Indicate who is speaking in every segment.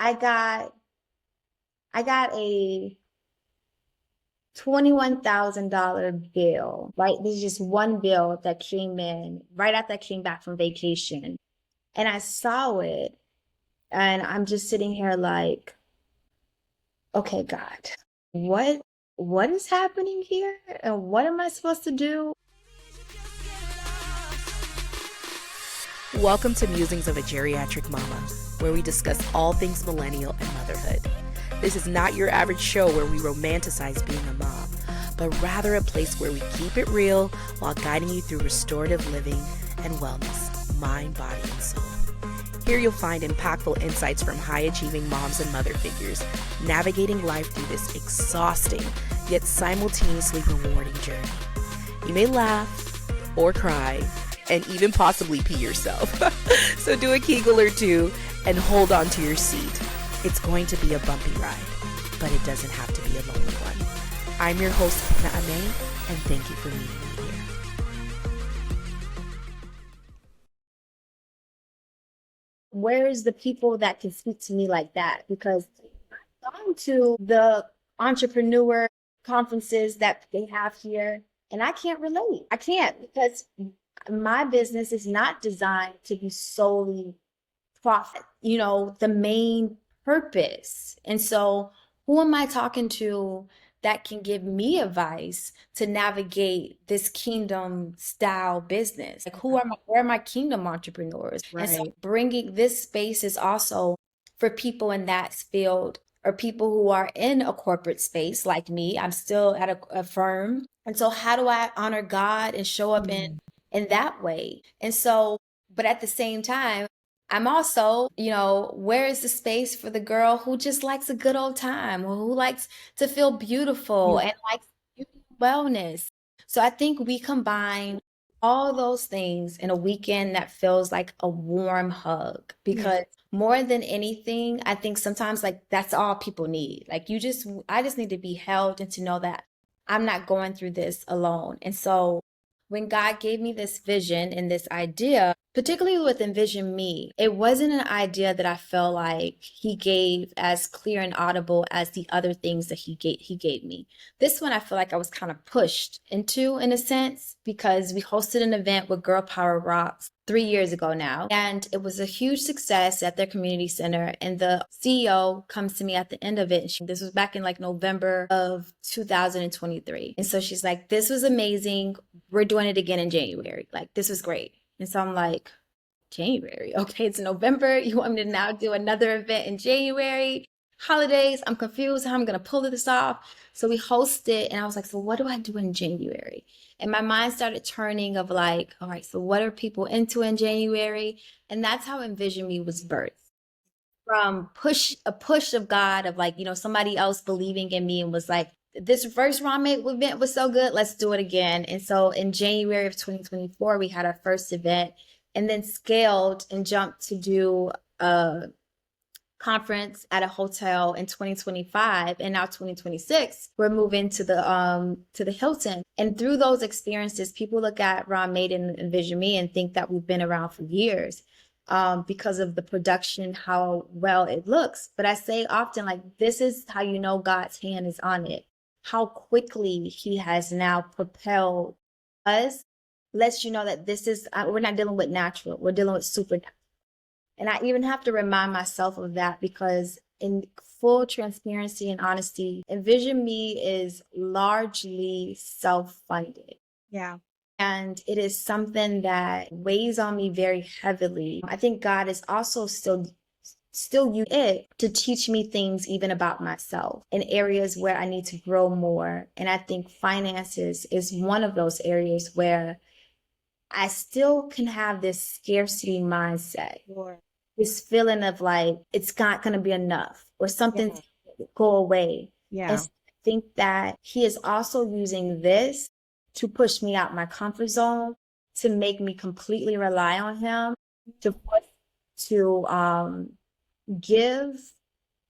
Speaker 1: I got I got a $21,000 bill, right? This is just one bill that came in right after I came back from vacation. And I saw it and I'm just sitting here like, okay, God, what what is happening here? And what am I supposed to do?
Speaker 2: Welcome to Musings of a Geriatric Mama, where we discuss all things millennial and motherhood. This is not your average show where we romanticize being a mom, but rather a place where we keep it real while guiding you through restorative living and wellness, mind, body, and soul. Here you'll find impactful insights from high-achieving moms and mother figures navigating life through this exhausting yet simultaneously rewarding journey. You may laugh or cry and even possibly pee yourself. So do a Kegel or two and hold on to your seat. It's going to be a bumpy ride, but it doesn't have to be a lonely one. I'm your host, Kedna Amey, and thank you for meeting me here.
Speaker 1: Where's the people that can speak to me like that? Because I've gone to the entrepreneur conferences that they have here, and I can't relate. I can't because my business is not designed to be solely profit, the main purpose. And so, who am I talking to that can give me advice to navigate this kingdom style business? Like, where are my kingdom entrepreneurs? And so,
Speaker 2: Right.
Speaker 1: bringing this space is also for people in that field or people who are in a corporate space like me. I'm still at a firm. And so, how do I honor God and show up in that way? And so, but at the same time, I'm also, where is the space for the girl who just likes a good old time, or who likes to feel beautiful and likes wellness? So I think we combine all those things in a weekend that feels like a warm hug because more than anything, I think sometimes like that's all people need. Like I just need to be held and to know that I'm not going through this alone. And so when God gave me this vision and this idea, particularly with Envision Me, it wasn't an idea that I felt like he gave as clear and audible as the other things that he gave me. This one I feel like I was kind of pushed into in a sense because we hosted an event with Girl Power Rocks 3 years ago now. And it was a huge success at their community center. And the CEO comes to me at the end of it. And this was back in like November of 2023. And so she's like, this was amazing. We're doing it again in January. Like, this was great. And so I'm like, January? Okay, it's November. You want me to now do another event in January? Holidays, I'm confused how I'm going to pull this off. So we hosted, and I was like, so what do I do in January? And my mind started turning of like, all right, so what are people into in January? And that's how Envision Me was birthed. From a push of God of like, somebody else believing in me and was like, this first ramen event was so good, let's do it again. And so in January of 2024, we had our first event and then scaled and jumped to do a conference at a hotel in 2025, and now 2026 we're moving to the Hilton. And through those experiences, people look at Raw Made and Envision Me and think that we've been around for years because of the production, how well it looks. But I say often, like, this is how you know God's hand is on it. How quickly he has now propelled us lets you know that we're not dealing with natural, we're dealing with supernatural. And I even have to remind myself of that because in full transparency and honesty, Envision Me is largely self-funded.
Speaker 2: Yeah.
Speaker 1: And it is something that weighs on me very heavily. I think God is also still use it to teach me things even about myself in areas where I need to grow more. And I think finances is one of those areas where I still can have this scarcity mindset.
Speaker 2: Sure.
Speaker 1: This feeling of like it's not going to be enough or something's going to go away. And
Speaker 2: Yeah.
Speaker 1: so I think that he is also using this to push me out my comfort zone, to make me completely rely on him, to give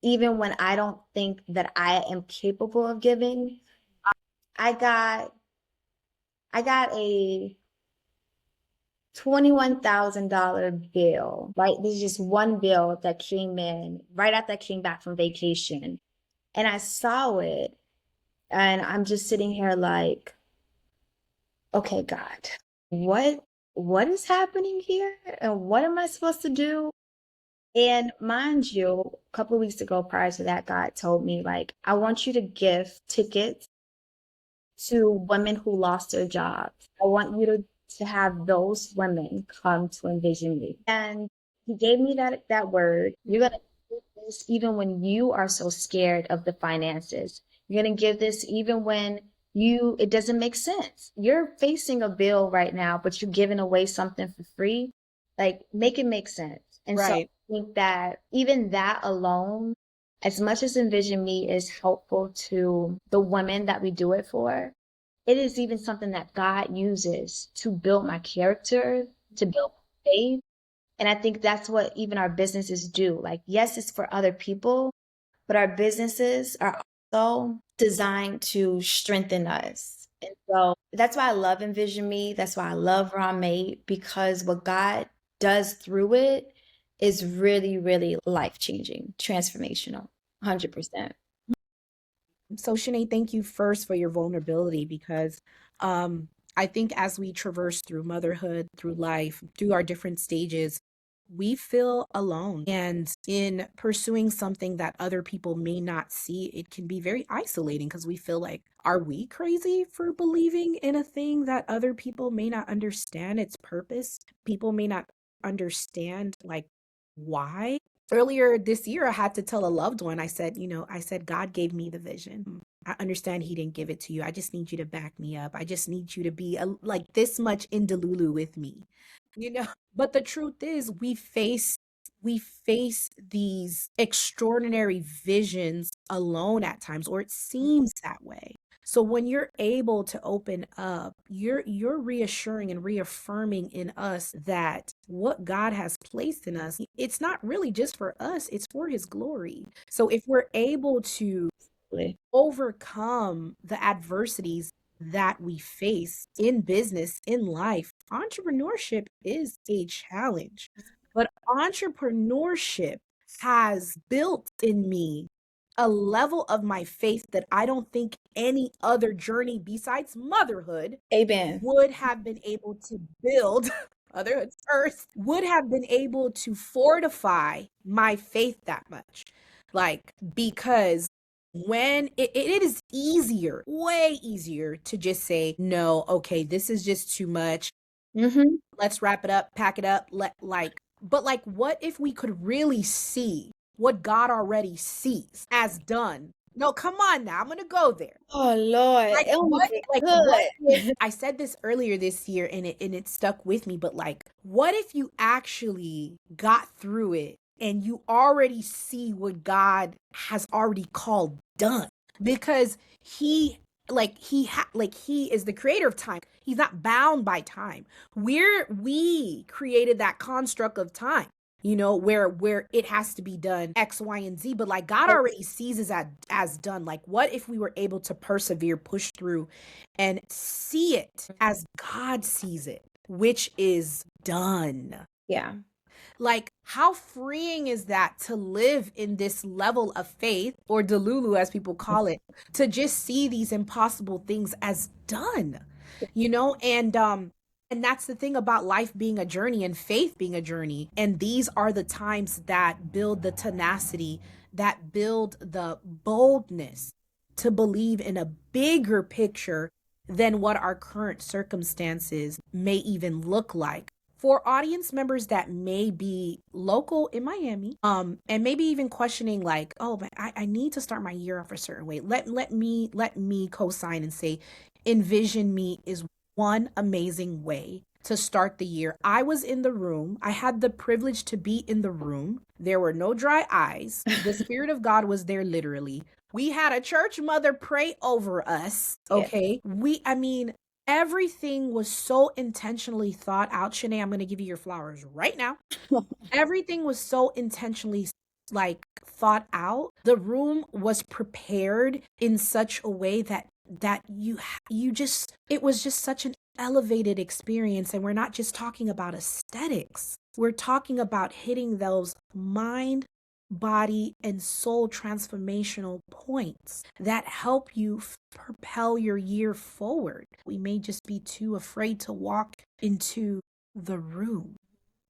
Speaker 1: even when I don't think that I am capable of giving. I got I got a $21,000 bill, right? This is just one bill that came in right after I came back from vacation. And I saw it, and I'm just sitting here like, okay, God, what is happening here? And what am I supposed to do? And mind you, a couple of weeks ago prior to that, God told me, like, I want you to gift tickets to women who lost their jobs. I want you to have those women come to Envision Me. And he gave me that word. You're gonna give this even when you are so scared of the finances. You're gonna give this even when it doesn't make sense. You're facing a bill right now, but you're giving away something for free. Like, make it make sense. And so I
Speaker 2: Right.
Speaker 1: think that even that alone, as much as Envision Me is helpful to the women that we do it for, it is even something that God uses to build my character, to build my faith. And I think that's what even our businesses do. Like, yes, it's for other people, but our businesses are also designed to strengthen us. And so that's why I love Envision Me. That's why I love Raw Mate, because what God does through it is really, really life changing, transformational, 100%.
Speaker 2: So, Chanae, thank you first for your vulnerability because I think as we traverse through motherhood, through life, through our different stages, we feel alone. And in pursuing something that other people may not see, it can be very isolating because we feel like, are we crazy for believing in a thing that other people may not understand its purpose? People may not understand, like, why. Earlier this year, I had to tell a loved one, I said, God gave me the vision. I understand he didn't give it to you. I just need you to back me up. I just need you to be like this much in Delulu with me, you know? But the truth is we face these extraordinary visions alone at times, or it seems that way. So when you're able to open up, you're reassuring and reaffirming in us that what God has placed in us, it's not really just for us, it's for his glory. So if we're able to overcome the adversities that we face in business, in life, entrepreneurship is a challenge. But entrepreneurship has built in me a level of my faith that I don't think any other journey besides motherhood
Speaker 1: Amen.
Speaker 2: would have been able to build. Motherhood first would have been able to fortify my faith that much. Like, because when it is easier, way easier to just say, no, okay, this is just too much.
Speaker 1: Mm-hmm.
Speaker 2: Let's wrap it up, pack it up, but like, what if we could really see what God already sees as done? No, come on now, I'm gonna go there.
Speaker 1: Oh Lord.
Speaker 2: Like
Speaker 1: Oh
Speaker 2: what
Speaker 1: my
Speaker 2: like what if
Speaker 1: good.
Speaker 2: I said this earlier this year and it stuck with me, but like what if you actually got through it and you already see what God has already called done? Because he is the creator of time. He's not bound by time. We created that construct of time, where it has to be done X, Y, and Z, but like God already sees it as done. Like, what if we were able to persevere, push through, and see it as God sees it, which is done?
Speaker 1: Yeah.
Speaker 2: Like, how freeing is that to live in this level of faith, or delulu as people call it, to just see these impossible things as done, and that's the thing about life being a journey and faith being a journey. And these are the times that build the tenacity, that build the boldness to believe in a bigger picture than what our current circumstances may even look like. For audience members that may be local in Miami, and maybe even questioning like, oh, but I need to start my year off a certain way. Let me co-sign and say, Envision Me is one amazing way to start the year. I was in the room. I had the privilege to be in the room. There were no dry eyes. The Spirit of God was there literally. We had a church mother pray over us. Okay. Everything was so intentionally thought out. Chanae, I'm going to give you your flowers right now. Everything was so intentionally like thought out. The room was prepared in such a way that it was just such an
Speaker 3: elevated experience. And we're not just talking about aesthetics, we're talking about hitting those mind, body, and soul transformational points that help you propel your year forward. We may just be too afraid to walk into the room.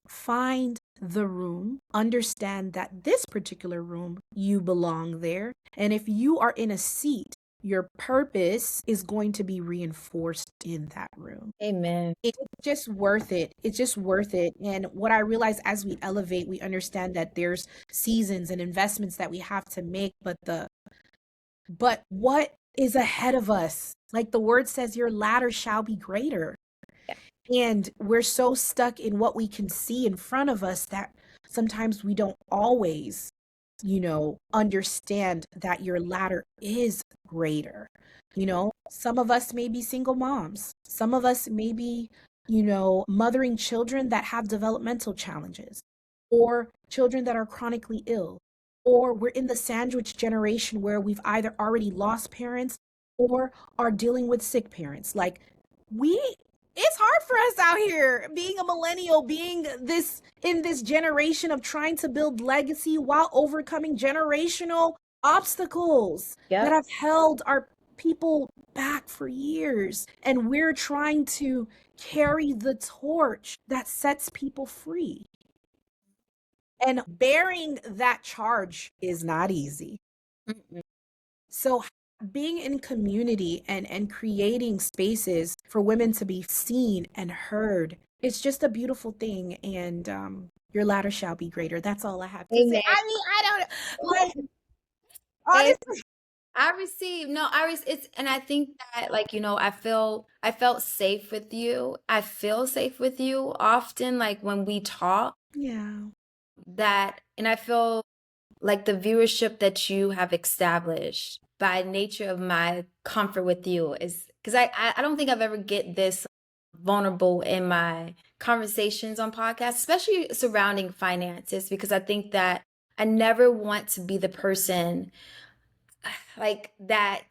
Speaker 3: Find the room, understand that this particular room, you belong there. And if you are in a seat, your purpose is going to be reinforced in that room.
Speaker 1: Amen.
Speaker 3: It's just worth it. It's just worth it. And what I realize as we elevate, we understand that there's seasons and investments that we have to make, but what is ahead of us? Like the word says, your ladder shall be greater. And we're so stuck in what we can see in front of us that sometimes we don't always, understand that your ladder is greater. Some of us may be single moms. Some of us may be, mothering children that have developmental challenges or children that are chronically ill. Or we're in the sandwich generation where we've either already lost parents or are dealing with sick parents. Like we it's hard for us out here being a millennial, being this in this generation of trying to build legacy while overcoming generational obstacles that
Speaker 1: Yep.
Speaker 3: have held our people back for years. And we're trying to carry the torch that sets people free. And bearing that charge is not easy.
Speaker 1: Mm-mm.
Speaker 3: So being in community and creating spaces for women to be seen and heard, it's just a beautiful thing. And your ladder shall be greater. That's all I have to say.
Speaker 1: Amen.
Speaker 3: I mean, I don't like
Speaker 1: Amen.
Speaker 3: honestly.
Speaker 1: I received no, it's and I think that like, I felt safe with you. I feel safe with you often, like when we talk
Speaker 3: Yeah.
Speaker 1: and I feel like the viewership that you have established by nature of my comfort with you is because I don't think I've ever get this vulnerable in my conversations on podcasts, especially surrounding finances, because I think that I never want to be the person like that.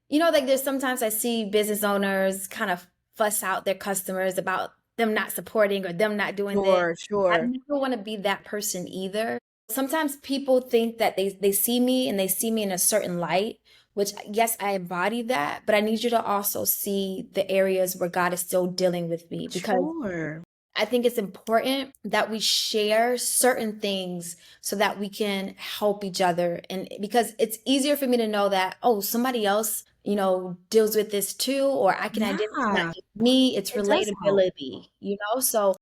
Speaker 1: Like there's sometimes I see business owners kind of fuss out their customers about them not supporting or them not doing this.
Speaker 3: Sure,
Speaker 1: I
Speaker 3: sure.
Speaker 1: never want to be that person either. Sometimes people think that they see me and they see me in a certain light, which yes, I embody that, but I need you to also see the areas where God is still dealing with me because
Speaker 3: Sure.
Speaker 1: I think it's important that we share certain things so that we can help each other. And because it's easier for me to know that, oh, somebody else, deals with this too, or I can identify it's not
Speaker 3: Yeah.
Speaker 1: just me, it's
Speaker 3: It does help.
Speaker 1: relatability. So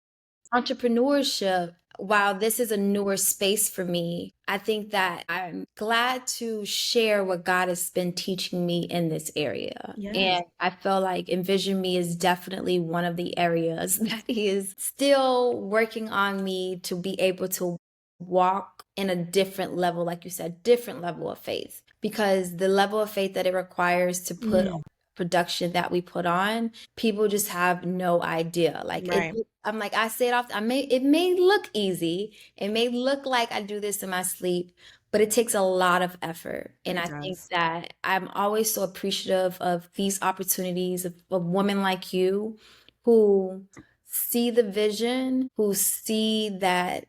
Speaker 1: entrepreneurship, while this is a newer space for me, I think that I'm glad to share what God has been teaching me in this area.
Speaker 3: Yes.
Speaker 1: And I feel like Envision Me is definitely one of the areas that He is still working on me to be able to walk in a different level, like you said, different level of faith. Because the level of faith that it requires to put on
Speaker 3: Mm,
Speaker 1: production that we put on, people just have no idea.
Speaker 3: right.
Speaker 1: I'm like, I say it often. It may look easy. It may look like I do this in my sleep, but it takes a lot of effort. And
Speaker 3: It
Speaker 1: I think
Speaker 3: does.
Speaker 1: that I'm always so appreciative of these opportunities of women like you who see the vision, who see that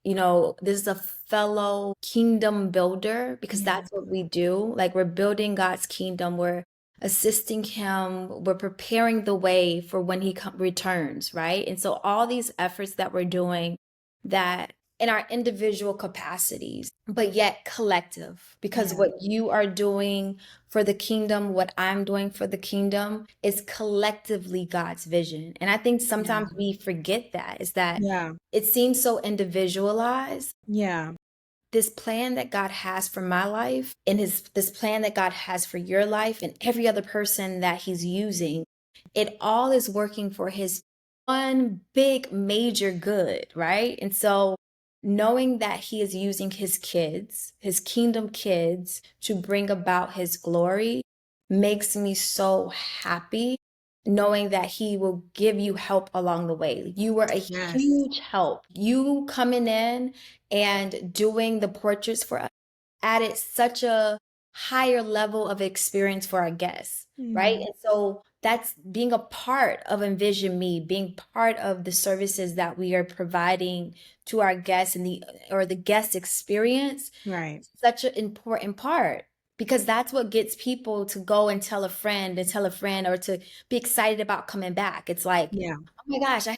Speaker 1: this is a fellow kingdom builder because
Speaker 3: Yeah.
Speaker 1: that's what we do. Like we're building God's kingdom. We're assisting him. We're preparing the way for when he returns, right? And so all these efforts that we're doing that in our individual capacities, but yet collective, because
Speaker 3: Yeah.
Speaker 1: what you are doing for the kingdom, what I'm doing for the kingdom is collectively God's vision. And I think
Speaker 3: Yeah.
Speaker 1: sometimes we forget that is that
Speaker 3: Yeah.
Speaker 1: it seems so individualized.
Speaker 3: Yeah.
Speaker 1: This plan that God has for my life and this plan that God has for your life and every other person that he's using, it all is working for his one big major good, right? And so knowing that he is using his kids, his kingdom kids to bring about his glory makes me so happy knowing that he will give you help along the way. You were a
Speaker 3: Yes.
Speaker 1: huge help. You coming in and doing the portraits for us added such a higher level of experience for our guests, right?
Speaker 3: Mm,
Speaker 1: And so that's being a part of Envision Me, being part of the services that we are providing to our guests and the guest experience.
Speaker 3: Right.
Speaker 1: Such an important part, because that's what gets people to go and tell a friend or to be excited about coming back. It's like,
Speaker 3: Yeah.
Speaker 1: oh my gosh, I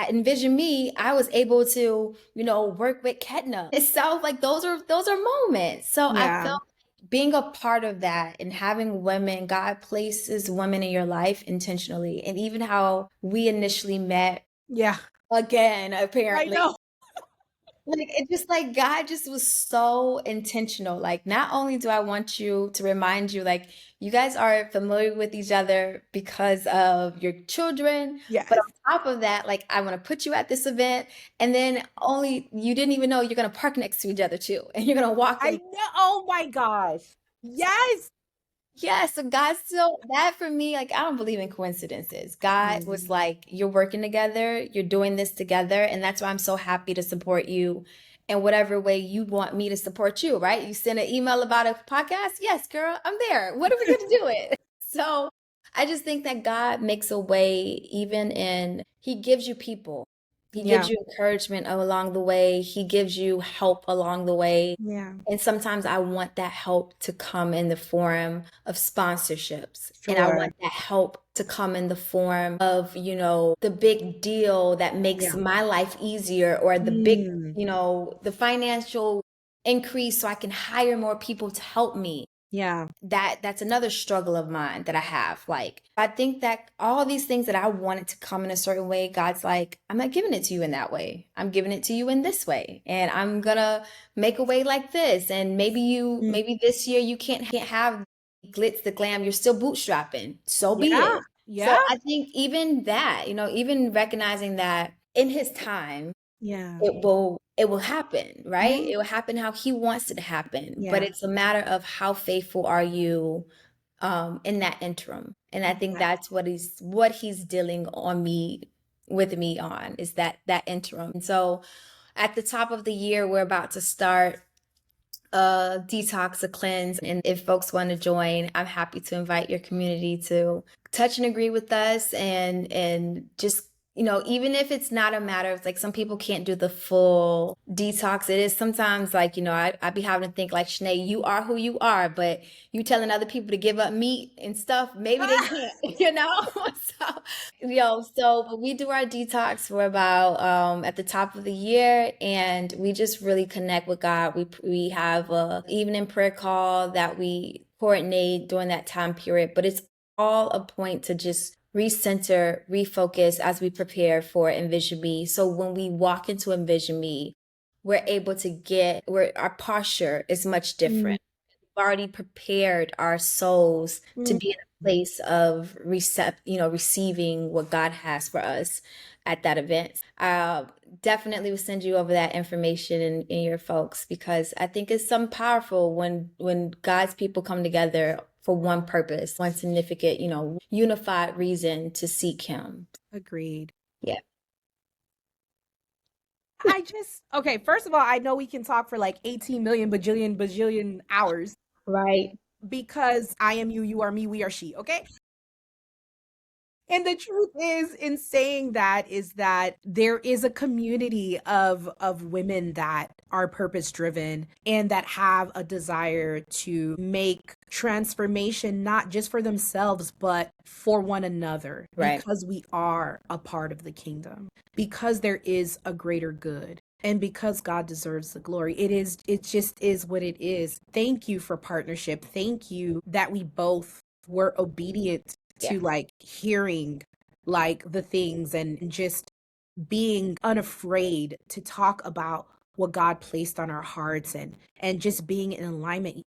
Speaker 1: Envision Me, I was able to, work with Kedna. It sounds like those are moments. So I
Speaker 3: Yeah.
Speaker 1: felt being a part of that and having women, God places women in your life intentionally. And even how we initially met
Speaker 3: Yeah.
Speaker 1: again,
Speaker 3: I
Speaker 1: apparently.
Speaker 3: know.
Speaker 1: Like, it just like God just was so intentional. Like, not only do I want you to remind you, like, you guys are familiar with each other because of your children, but
Speaker 3: Yes.
Speaker 1: on top of that, like, I want to put you at this event, and then only you didn't even know you're gonna park next to each other too, and you're gonna walk
Speaker 3: I
Speaker 1: in.
Speaker 3: know. Oh my gosh. Yes.
Speaker 1: Yeah, so God still, that for me, like, I don't believe in coincidences. God was
Speaker 3: Mhm.
Speaker 1: like, you're working together, you're doing this together, and that's why I'm so happy to support you in whatever way you want me to support you, right? You send an email about a podcast? Yes, girl, I'm there. What are we going to do it? So I just think that God makes a way, even in, He gives you people. He
Speaker 3: Yeah.
Speaker 1: gives you encouragement along the way. He gives you help along the way.
Speaker 3: Yeah.
Speaker 1: And sometimes I want that help to come in the form of sponsorships. And I
Speaker 3: Sure.
Speaker 1: want that help to come in the form of, the big deal that makes
Speaker 3: Yeah.
Speaker 1: my life easier, or the big,
Speaker 3: Mm.
Speaker 1: the financial increase so I can hire more people to help me.
Speaker 3: Yeah.
Speaker 1: That's another struggle of mine that I have. Like, I think that all these things that I wanted to come in a certain way, God's like, I'm not giving it to you in that way. I'm giving it to you in this way. And I'm gonna make a way like this. And
Speaker 3: Mm.
Speaker 1: maybe this year you can't have glitz, the glam, you're still bootstrapping. So be
Speaker 3: Yeah.
Speaker 1: it.
Speaker 3: Yeah.
Speaker 1: So I think even that, even recognizing that in his time,
Speaker 3: Yeah.
Speaker 1: it will happen, right?
Speaker 3: Yeah.
Speaker 1: It will happen how he wants it to happen. But
Speaker 3: Yeah.
Speaker 1: it's a matter of how faithful are you in that interim. And I think
Speaker 3: Exactly.
Speaker 1: that's what he's dealing on me with me on, is that interim. And so at the top of the year, we're about to start a detox, a cleanse. And if folks want to join, I'm happy to invite your community to touch and agree with us, and just, even if it's not a matter of, like, some people can't do the full detox. It is sometimes like, I be having to think like, Chanae, you are who you are, but you telling other people to give up meat and stuff, maybe they can't, So, but we do our detox for about at the top of the year, and we just really connect with God. We have a evening prayer call that we coordinate during that time period, but it's all a point to just recenter, refocus as we prepare for Envision Me. So when we walk into Envision Me, we're able to where our posture is much
Speaker 3: Mm.
Speaker 1: different. Already prepared our souls to
Speaker 3: Mm.
Speaker 1: be in a place of receiving what God has for us at that event. Definitely will send you over that information in your folks, because I think it's some powerful when God's people come together for one purpose, one significant, unified reason to seek Him.
Speaker 3: Agreed.
Speaker 1: Yeah.
Speaker 3: Okay, first of all, I know we can talk for like 18 million bajillion hours
Speaker 1: Right.
Speaker 3: because I am you, you are me, we are she, okay? And the truth is, in saying that, is that there is a community of women that are purpose driven and that have a desire to make transformation not just for themselves but for one another,
Speaker 1: Right.
Speaker 3: because we are a part of the kingdom, because there is a greater good. And because God deserves the glory, it just is what it is. Thank you for partnership. Thank you that we both were obedient
Speaker 1: Yeah.
Speaker 3: to like hearing like the things and just being unafraid to talk about what God placed on our hearts, and just being in alignment.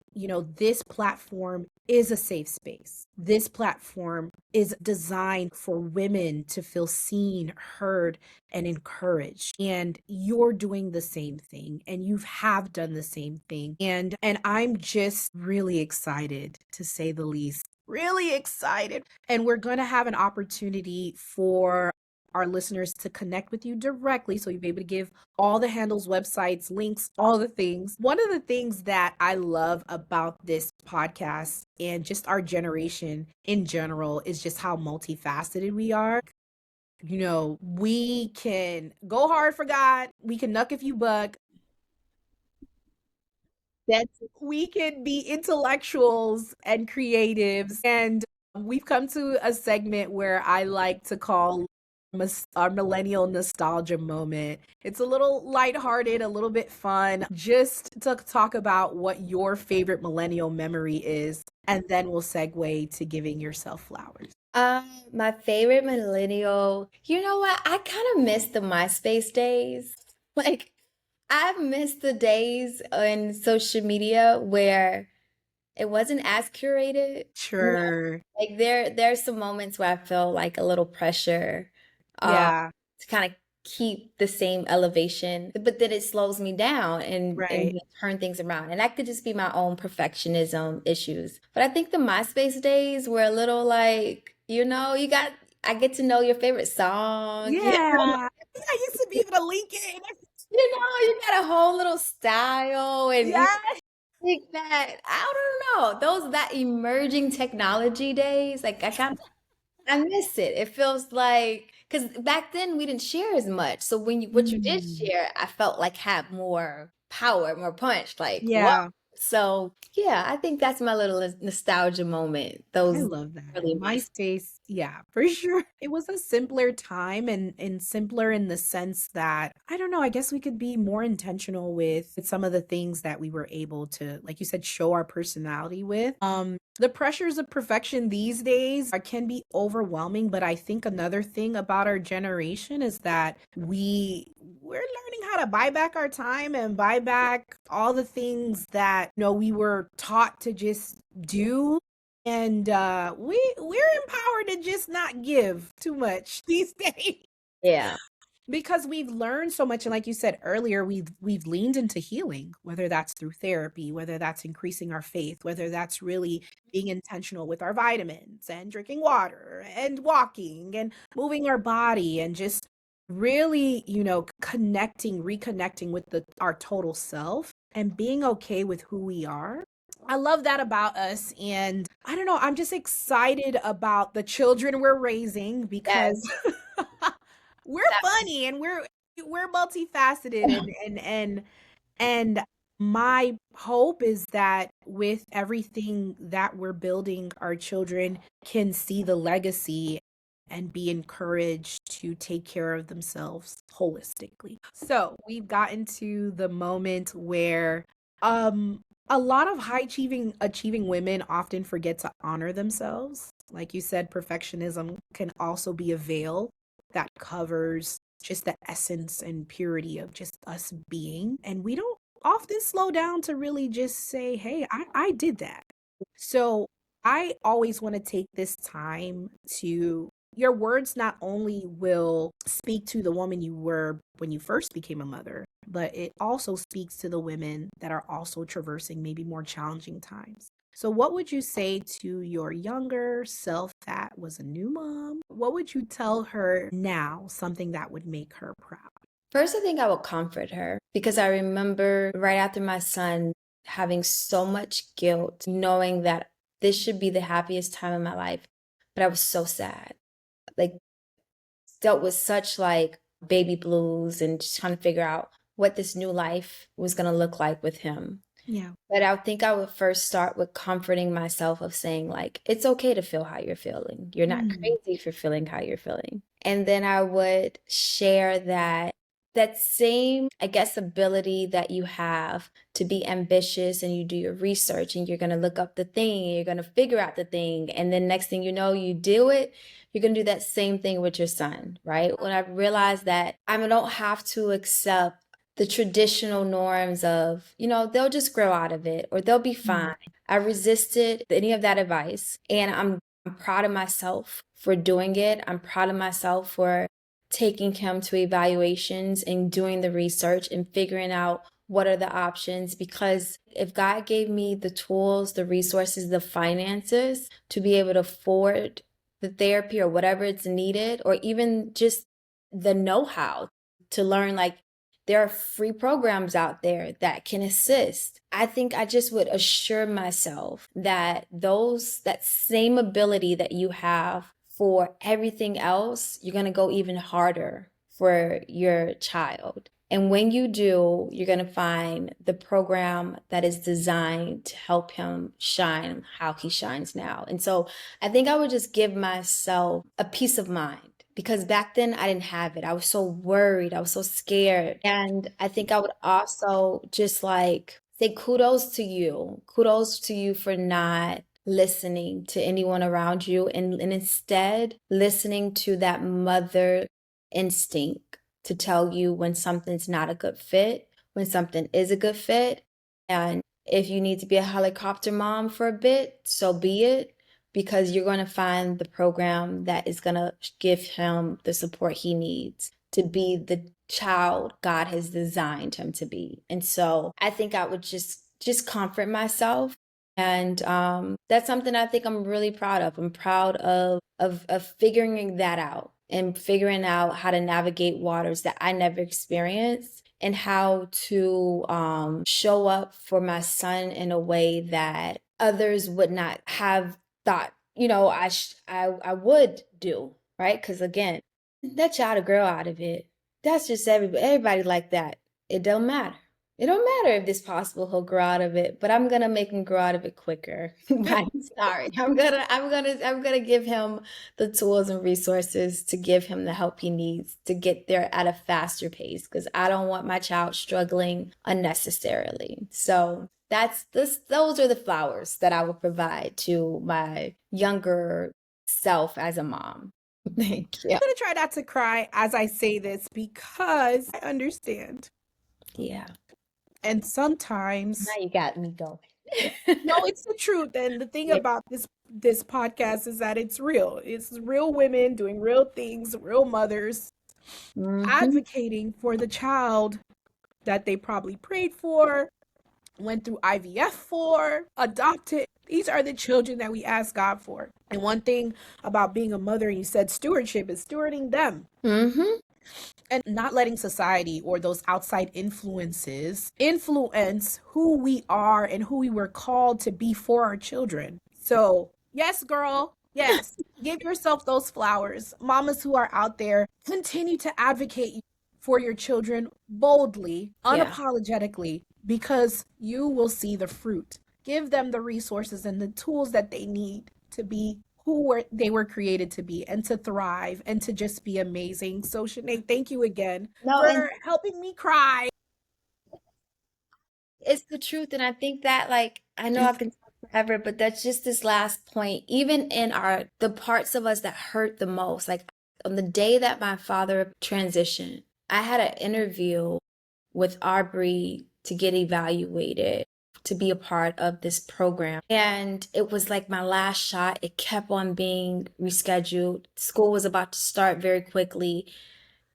Speaker 3: This platform is a safe space. This platform is designed for women to feel seen, heard, and encouraged. And you're doing the same thing, and you have done the same thing. And I'm just really excited, to say the least. Really excited. And we're going to have an opportunity for our listeners to connect with you directly so you'll be able to give all the handles, websites, links, all the things. One of the things that I love about this podcast and just our generation in general is just how multifaceted we are. You know, we can go hard for God, we can knuck if you buck, that we can be intellectuals and creatives. And we've come to a segment where I like to call our millennial nostalgia moment. It's a little lighthearted, a little bit fun, just to talk about what your favorite millennial memory is. And then we'll segue to giving yourself flowers.
Speaker 1: My favorite millennial, you know what? I kind of miss the MySpace days. Like, I've missed the days on social media where it wasn't as curated. You know,
Speaker 3: Sure.
Speaker 1: like there's some moments where I feel like a little pressure
Speaker 3: Yeah.
Speaker 1: to kind of keep the same elevation, but then it slows me down and
Speaker 3: Right.
Speaker 1: you turn things around. And that could just be my own perfectionism issues. But I think the MySpace days were a little like, I get to know your favorite song.
Speaker 3: Yeah. I used to be able to link it.
Speaker 1: You got a whole little style and you
Speaker 3: Yeah.
Speaker 1: think that I don't know, that emerging technology days, like I miss it. It feels like because back then we didn't share as much. So what you did
Speaker 3: Mm.
Speaker 1: share, I felt like had more power, more punch. Like, what?
Speaker 3: Yeah.
Speaker 1: So yeah, I think that's my little nostalgia moment.
Speaker 3: I
Speaker 1: Those
Speaker 3: love that.
Speaker 1: really
Speaker 3: MySpace, yeah, for sure. It was a simpler time and simpler in the sense that, I don't know, I guess we could be more intentional with some of the things that we were able to, like you said, show our personality with. The pressures of perfection these days can be overwhelming, but I think another thing about our generation is that we're learning how to buy back our time and buy back all the things that we were taught to just do, and we're empowered to just not give too much these days
Speaker 1: Yeah.
Speaker 3: because we've learned so much. And like you said earlier, we've leaned into healing, whether that's through therapy, whether that's increasing our faith, whether that's really being intentional with our vitamins and drinking water and walking and moving our body and just really, reconnecting with our total self and being okay with who we are. I love that about us. And I don't know, I'm just excited about the children we're raising because
Speaker 1: Yes.
Speaker 3: we're funny and we're multifaceted, and my hope is that with everything that we're building, our children can see the legacy and be encouraged to take care of themselves holistically. So we've gotten to the moment where a lot of high achieving women often forget to honor themselves. Like you said, perfectionism can also be a veil that covers just the essence and purity of just us being. And we don't often slow down to really just say, hey, I did that. So I always want to take this time to, your words not only will speak to the woman you were when you first became a mother, but it also speaks to the women that are also traversing maybe more challenging times. So, what would you say to your younger self that was a new mom? What would you tell her now, something that would make her proud?
Speaker 1: First, I think I would comfort her because I remember right after my son having so much guilt, knowing that this should be the happiest time of my life, but I was so sad. Like, dealt with such like baby blues and just trying to figure out what this new life was going to look like with him.
Speaker 3: Yeah.
Speaker 1: But I think I would first start with comforting myself of saying like, it's okay to feel how you're feeling. You're not crazy for feeling how you're feeling. And then I would share that same, I guess, ability that you have to be ambitious and you do your research and you're going to look up the thing and you're going to figure out the thing. And then next thing you know, you do it. You're going to do that same thing with your son, right? When I realized that I don't have to accept the traditional norms of, they'll just grow out of it or they'll be fine. I resisted any of that advice. And I'm proud of myself for doing it. I'm proud of myself for taking him to evaluations and doing the research and figuring out what are the options. Because if God gave me the tools, the resources, the finances to be able to afford the therapy or whatever it's needed, or even just the know-how to learn, like, there are free programs out there that can assist. I think I just would assure myself that that same ability that you have for everything else, you're going to go even harder for your child. And when you do, you're going to find the program that is designed to help him shine how he shines now. And so I think I would just give myself a peace of mind, because back then I didn't have it. I was so worried. I was so scared. And I think I would also just like say kudos to you. Kudos to you for not listening to anyone around you, and instead listening to that mother instinct to tell you when something's not a good fit, when something is a good fit. And if you need to be a helicopter mom for a bit, so be it, because you're going to find the program that is going to give him the support he needs to be the child God has designed him to be. And so I think I would just comfort myself. And that's something I think I'm really proud of. I'm proud of figuring that out, and figuring out how to navigate waters that I never experienced, and how to show up for my son in a way that others would not have thought, I would do, right? Because again, that child will grow out of it. That's just everybody like that. It don't matter. It don't matter if it's possible he'll grow out of it, but I'm gonna make him grow out of it quicker. I'm sorry. I'm gonna give him the tools and resources to give him the help he needs to get there at a faster pace, because I don't want my child struggling unnecessarily. So those are the flowers that I will provide to my younger self as a mom. Thank you.
Speaker 3: I'm going to try not to cry as I say this because I understand.
Speaker 1: Yeah.
Speaker 3: And sometimes,
Speaker 1: Now you got me going.
Speaker 3: no, it's the truth. And the thing about this podcast is that it's real. It's real women doing real things, real mothers advocating for the child that they probably prayed for, went through IVF for, adopted. These are the children that we ask God for. And one thing about being a mother, you said stewardship, is stewarding them. And not letting society or those outside influences influence who we are and who we were called to be for our children. So, yes, girl. Yes, give yourself those flowers. Mamas who are out there, continue to advocate for your children boldly, unapologetically, because you will see the fruit. Give them the resources and the tools that they need to be who they were created to be, and to thrive, and to just be amazing. So Chanae, thank you again for helping me cry.
Speaker 1: It's the truth. And I think that, like, I know I can talk forever, but that's just this last point. Even in the parts of us that hurt the most, like on the day that my father transitioned, I had an interview with Aubrey to get evaluated to be a part of this program. And it was like my last shot. It kept on being rescheduled. School was about to start very quickly.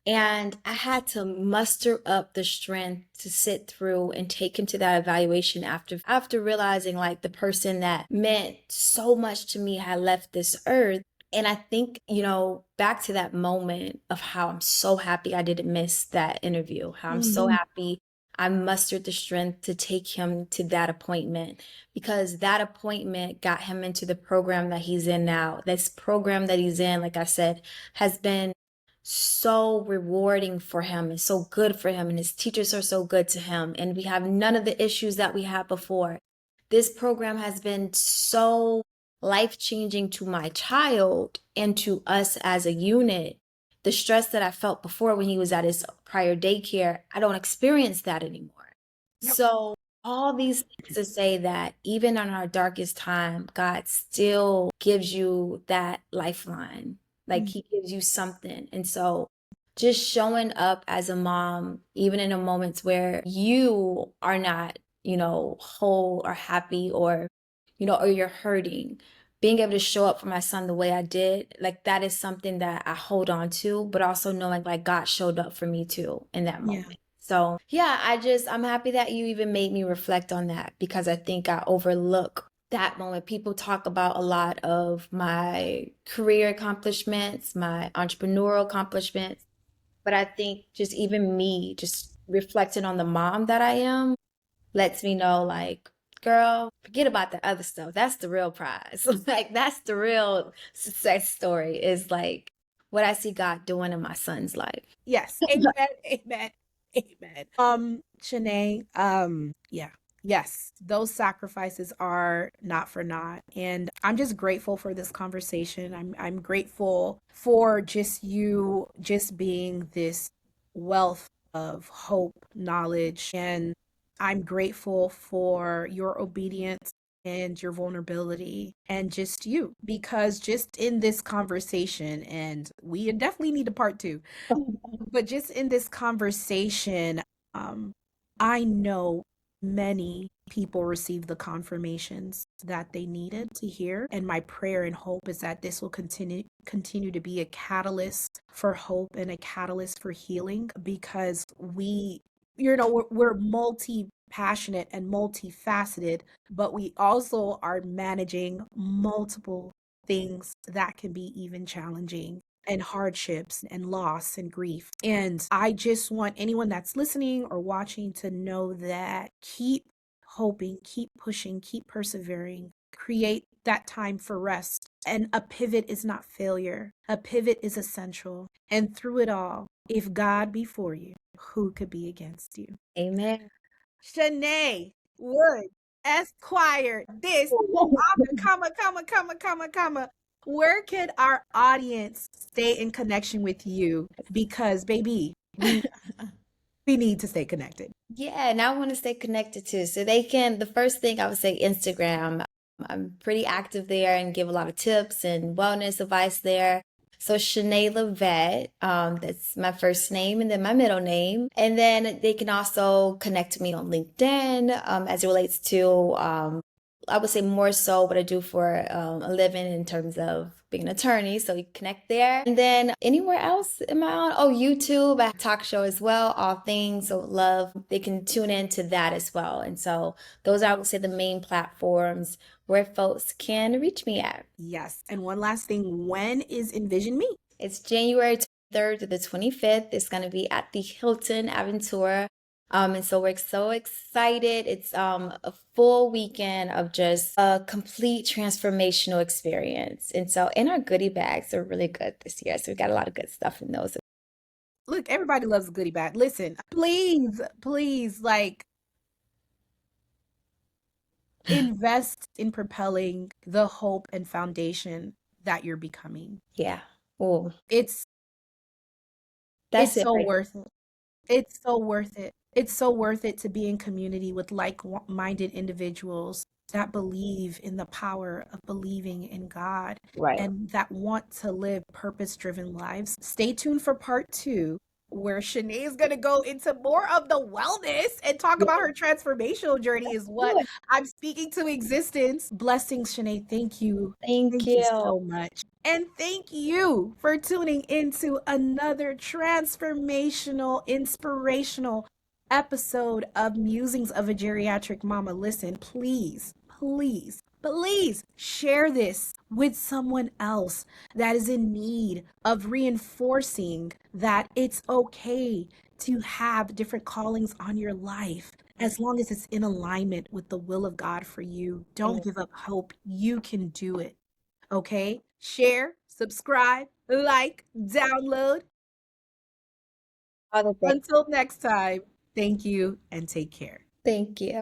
Speaker 1: And I had to muster up the strength to sit through and take him to that evaluation after realizing, like, the person that meant so much to me had left this earth. And I think, back to that moment of how I'm so happy I didn't miss that interview, how I'm so happy I mustered the strength to take him to that appointment, because that appointment got him into the program that he's in now. This program that he's in, like I said, has been so rewarding for him and so good for him, and his teachers are so good to him, and we have none of the issues that we had before. This program has been so life-changing to my child and to us as a unit. The stress that I felt before when he was at his prior daycare, I don't experience that anymore. Yep. So all these things to say that even in our darkest time, God still gives you that lifeline. Like he gives you something. And so just showing up as a mom, even in the moments where you are not, whole or happy, or you're hurting, being able to show up for my son the way I did, like, that is something that I hold on to, but also knowing, like, God showed up for me too in that moment. Yeah. So yeah, I'm happy that you even made me reflect on that, because I think I overlook that moment. People talk about a lot of my career accomplishments, my entrepreneurial accomplishments, But I think just even me, just reflecting on the mom that I am, lets me know, like, girl, forget about the other stuff. That's the real prize. Like, that's the real success story, is like what I see God doing in my son's life.
Speaker 3: Yes. Amen. Amen. Amen. Chanae, yeah. Yes, those sacrifices are not for naught. And I'm just grateful for this conversation. I'm grateful for just you just being this wealth of hope, knowledge, and I'm grateful for your obedience and your vulnerability and just you, because just in this conversation, and we definitely need a part two, but just in this conversation, um, I know many people received the confirmations that they needed to hear. And my prayer and hope is that this will continue to be a catalyst for hope and a catalyst for healing, because we're multi passionate and multifaceted, but we also are managing multiple things that can be even challenging, and hardships and loss and grief. And I just want anyone that's listening or watching to know that keep hoping, keep pushing, keep persevering, create that time for rest. And a pivot is not failure, a pivot is essential. And through it all, if God be for you, who could be against you?
Speaker 1: Amen.
Speaker 3: Chanae Wood, Esquire, this, comma. Where can our audience stay in connection with you? Because, baby, we need to stay connected.
Speaker 1: Yeah, and I want to stay connected too. So they can, the first thing I would say, Instagram. I'm pretty active there and give a lot of tips and wellness advice there. So Chanae Levet, that's my first name and then my middle name. And then they can also connect to me on LinkedIn, as it relates to I would say more so what I do for a living in terms of being an attorney. So you connect there. And then anywhere else am I on? Oh, YouTube. I have a talk show as well, All Things. So love, they can tune into that as well. And so those are, I would say, the main platforms where folks can reach me at.
Speaker 3: Yes. And one last thing, when is Envision Me?
Speaker 1: It's January 23rd to the 25th. It's going to be at the Hilton Aventura. And so we're so excited. It's a full weekend of just a complete transformational experience. And so, and our goodie bags are really good this year. So we got a lot of good stuff in those.
Speaker 3: Look, everybody loves a goodie bag. Listen, please, like, invest in propelling the hope and foundation that you're becoming.
Speaker 1: Yeah. Oh,
Speaker 3: It's
Speaker 1: that's it.
Speaker 3: so
Speaker 1: Right.
Speaker 3: worth it. It's so worth it. It's so worth it to be in community with like-minded individuals that believe in the power of believing in God
Speaker 1: Right.
Speaker 3: and that want to live purpose-driven lives. Stay tuned for part two, where Shanae is going to go into more of the wellness and talk about her transformational journey, is what
Speaker 1: Good.
Speaker 3: I'm speaking to existence. Blessings, Shanae. Thank you.
Speaker 1: Thank
Speaker 3: Thank you
Speaker 1: you.
Speaker 3: so much. And thank you for tuning into another transformational, inspirational episode of Musings of a Geriatric Mama. Listen, please share this with someone else that is in need of reinforcing that it's okay to have different callings on your life as long as it's in alignment with the will of God for you. Don't give up hope. You can do it. Okay? Share, subscribe, like, download.
Speaker 1: All the things.
Speaker 3: Until next time, thank you and take care.
Speaker 1: Thank you.